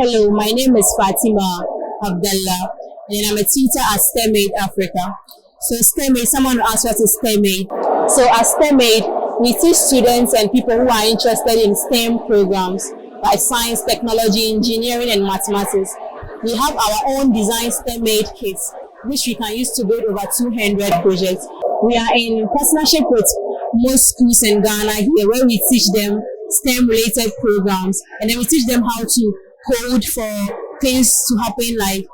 Hello, my name is Fatima Abdullah, and I'm a teacher at Stemaide Africa. So Stemaide, someone asked what is Stemaide. So at Stemaide, we teach students and people who are interested in STEM programs like science, technology, engineering, and mathematics. We have our own design Stemaide kits, which we can use to build over 200 projects. We are in partnership with most schools in Ghana here, where we teach them STEM-related programs, and then we teach them how to code for things to happen. Like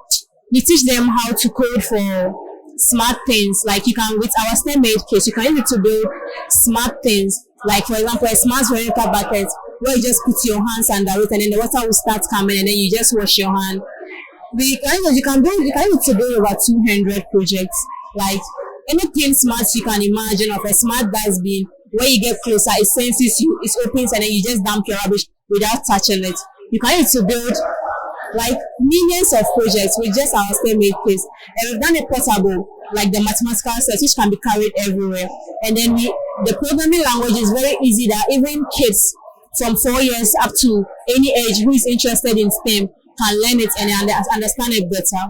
we teach them how to code for smart things. Like you can, with our Stemaide kits, you can use it to build smart things. Like for example, a smart vertical bucket where you just put your hands under it, and then the water will start coming, and then you just wash your hand. You can use it to build over 200 projects. Like anything smart you can imagine, of a smart dustbin. When you get closer, it senses you, it opens, and then you just dump your rubbish without touching it. You can use it to build like millions of projects with just our Stemaide kits. And we've done it portable, like the mathematical sets, which can be carried everywhere. And then the programming language is very easy, that even kids from 4 years up to any age who is interested in STEM can learn it and understand it better.